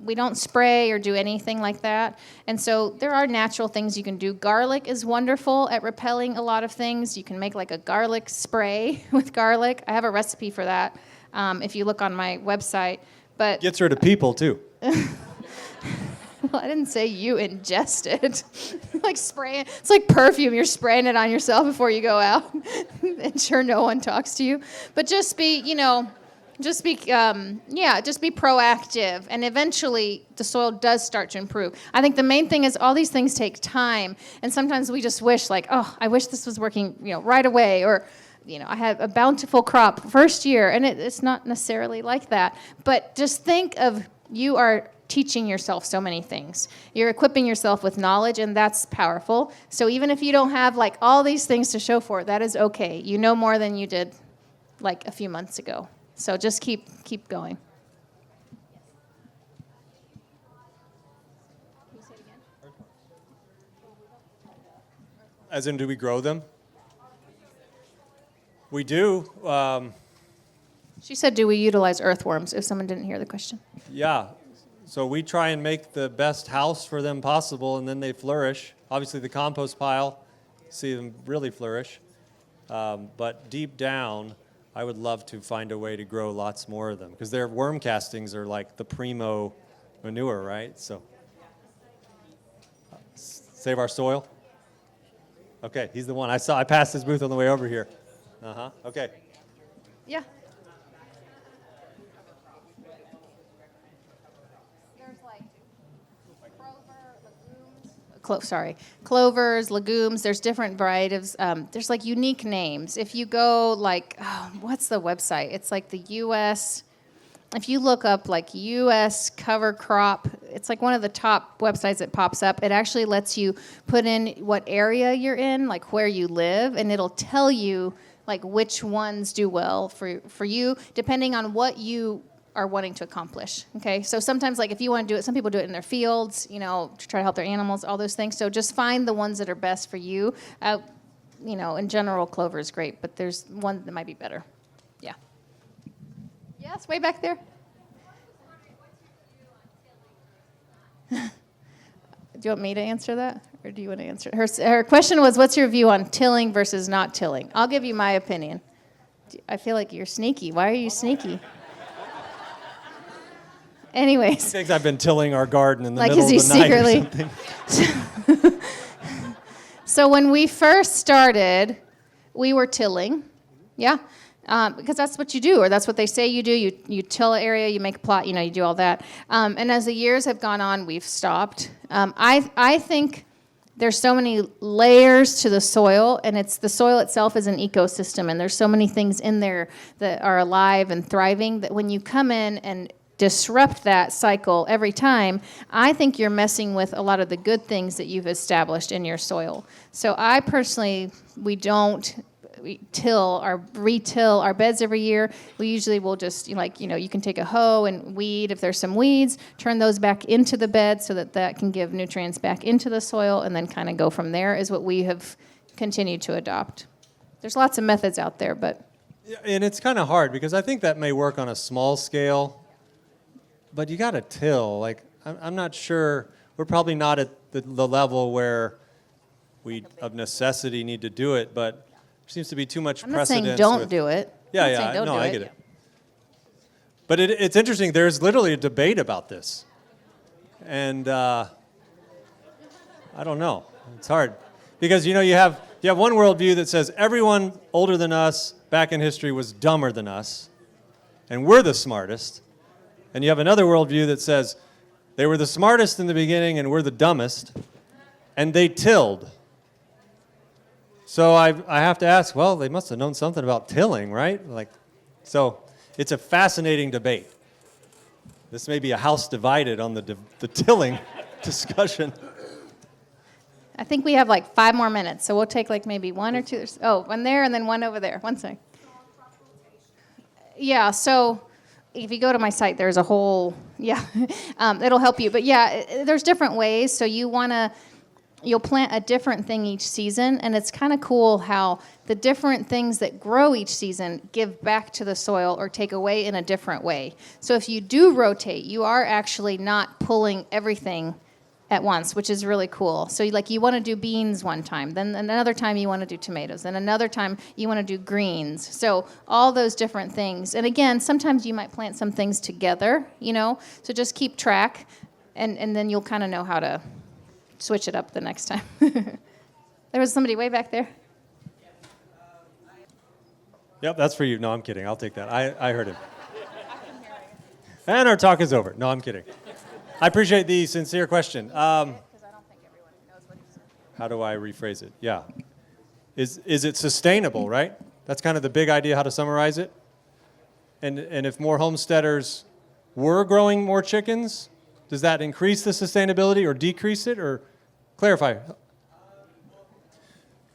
We don't spray or do anything like that. And so there are natural things you can do. Garlic is wonderful at repelling a lot of things. You can make like a garlic spray with garlic. I have a recipe for that if you look on my website. But Gets rid of people, too. well, I didn't say you ingest it. Like spraying. It's like perfume. You're spraying it on yourself before you go out. Ensure no one talks to you. But just be, just be proactive, and eventually the soil does start to improve. I think the main thing is all these things take time, and sometimes we just wish, like, oh, I wish this was working, right away, or, I had a bountiful crop first year, and it's not necessarily like that. But just think of you are teaching yourself so many things. You're equipping yourself with knowledge, and that's powerful. So even if you don't have like all these things to show for it, that is okay. You know more than you did like a few months ago. So just keep going. As in, do we grow them? We do. She said, do we utilize earthworms, if someone didn't hear the question? Yeah. So we try and make the best house for them possible, and then they flourish. Obviously, the compost pile, see them really flourish. But deep down, I would love to find a way to grow lots more of them, because their worm castings are like the primo manure, right? So save our soil. Okay, he's the one. I passed his booth on the way over here. Okay. Yeah. There's like clovers, legumes. There's different varieties. There's like unique names. If you go what's the website? It's like the U.S. If you look up like U.S. cover crop, it's like one of the top websites that pops up. It actually lets you put in what area you're in, like where you live, and it'll tell you like which ones do well for you, depending on what you are wanting to accomplish. Okay, so sometimes like if you want to do it, some people do it in their fields, to try to help their animals, all those things. So just find the ones that are best for you. In general, clover is great, but there's one that might be better. Yeah. Yes, way back there. Do you want me to answer that, or do you want to answer it? Her question was, what's your view on tilling versus not tilling? I'll give you my opinion. I feel like you're sneaky. Why are you sneaky? Anyways. He thinks I've been tilling our garden in the like, middle of the night or something. So when we first started, we were tilling. Yeah. Because that's what you do, or that's what they say you do. You till an area, you make a plot, you do all that. And as the years have gone on, we've stopped. I think there's so many layers to the soil, and the soil itself is an ecosystem, and there's so many things in there that are alive and thriving that when you come in and disrupt that cycle every time, I think you're messing with a lot of the good things that you've established in your soil. So I personally, we retill our beds every year. We usually will just, you can take a hoe and weed if there's some weeds, turn those back into the bed so that can give nutrients back into the soil, and then kind of go from there is what we have continued to adopt. There's lots of methods out there, but... Yeah, and it's kind of hard because I think that may work on a small scale, but you got to till. Like, I'm not sure. We're probably not at the level where we, of necessity, need to do it, but... Seems to be too much I'm not precedence. saying don't do it. I get it. But it's interesting. There's literally a debate about this, and I don't know. It's hard because you have one worldview that says everyone older than us back in history was dumber than us, and we're the smartest, and you have another worldview that says they were the smartest in the beginning and we're the dumbest, and they tilled. So I have to ask, well, they must have known something about tilling, right? So it's a fascinating debate. This may be a house divided on the tilling discussion. I think we have 5 more minutes, so we'll take maybe 1 or 2. Oh, one there and then one over there. One second. Yeah, so if you go to my site, there's a whole, it'll help you. But there's different ways. So you'll plant a different thing each season, and it's kind of cool how the different things that grow each season give back to the soil or take away in a different way. So if you do rotate, you are actually not pulling everything at once, which is really cool. So you want to do beans one time, then another time you want to do tomatoes, then another time you want to do greens. So all those different things. And again, sometimes you might plant some things together, so just keep track, and then you'll kind of know how to switch it up the next time. There was somebody way back there. Yep, that's for you. No, I'm kidding. I'll take that. I heard him. And our talk is over. No, I'm kidding. I appreciate the sincere question. How do I rephrase it? Yeah. Is it sustainable, right? That's kind of the big idea, how to summarize it. And if more homesteaders were growing more chickens, does that increase the sustainability or decrease it or clarify?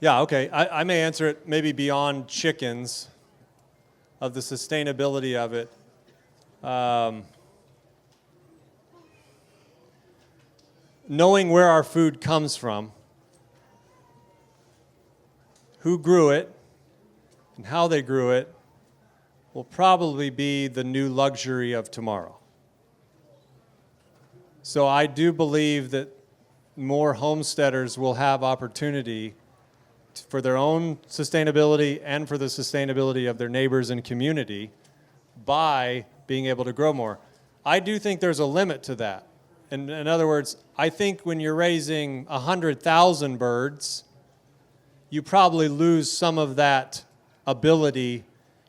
Yeah, okay. I may answer it maybe beyond chickens, of the sustainability of it. Knowing where our food comes from, who grew it, and how they grew it will probably be the new luxury of tomorrow. So I do believe that more homesteaders will have opportunity for their own sustainability and for the sustainability of their neighbors and community by being able to grow more. I do think there's a limit to that. In other words, I think when you're raising 100,000 birds, you probably lose some of that ability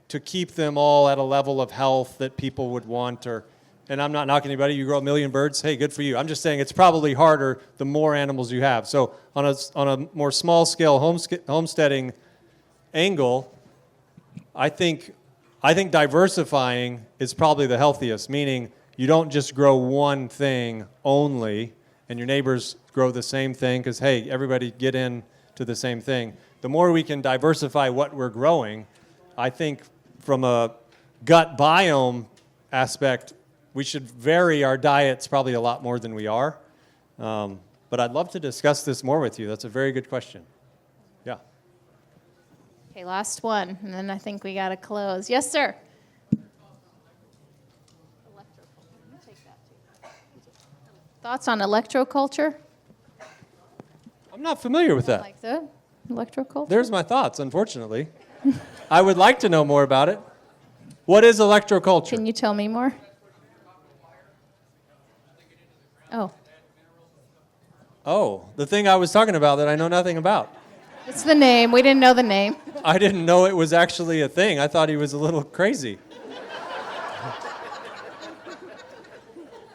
to keep them all at a level of health that people would want, or And I'm not knocking anybody. You grow 1 million birds. Hey, good for you. I'm just saying it's probably harder the more animals you have. So on a more small scale homesteading angle, I think diversifying is probably the healthiest, meaning you don't just grow one thing only and your neighbors grow the same thing because, hey, everybody get in to the same thing. The more we can diversify what we're growing, I think from a gut biome aspect, we should vary our diets probably a lot more than we are. But I'd love to discuss this more with you. That's a very good question. Yeah. Okay, last one, and then I think we got to close. Yes, sir. Thoughts on electroculture? I'm not familiar with that. Like that? Electroculture? There's my thoughts, unfortunately. I would like to know more about it. What is electroculture? Can you tell me more? Oh, Oh, the thing I was talking about that I know nothing about. it's the name. We didn't know the name. I didn't know it was actually a thing. I thought he was a little crazy.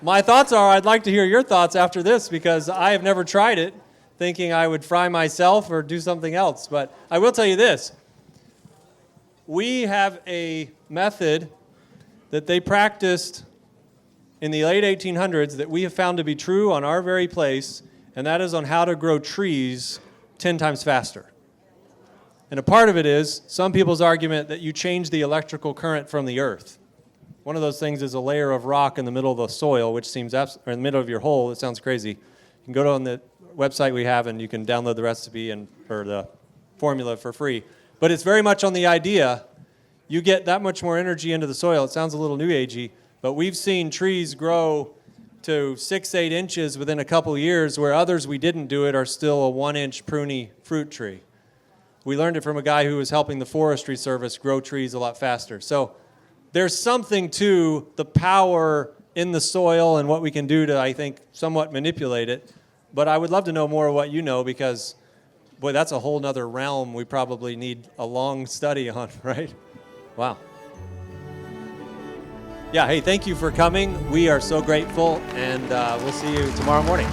My thoughts are I'd like to hear your thoughts after this because I have never tried it, thinking I would fry myself or do something else. But I will tell you this. We have a method that they practiced in the late 1800s that we have found to be true on our very place, and that is on how to grow trees 10 times faster. And a part of it is some people's argument that you change the electrical current from the earth. One of those things is a layer of rock in the middle of the soil, which seems, or in the middle of your hole. It sounds crazy. You can go on the website we have and you can download the recipe or the formula for free. But it's very much on the idea you get that much more energy into the soil. It sounds a little new agey, but we've seen trees grow to 6-8 inches within a couple years, where others we didn't do it are still a 1-inch pruny fruit tree. We learned it from a guy who was helping the Forestry Service grow trees a lot faster. So there's something to the power in the soil and what we can do to, I think, somewhat manipulate it. But I would love to know more of what you know because, boy, that's a whole nother realm we probably need a long study on, right? Wow. Yeah, hey, thank you for coming. We are so grateful, and we'll see you tomorrow morning.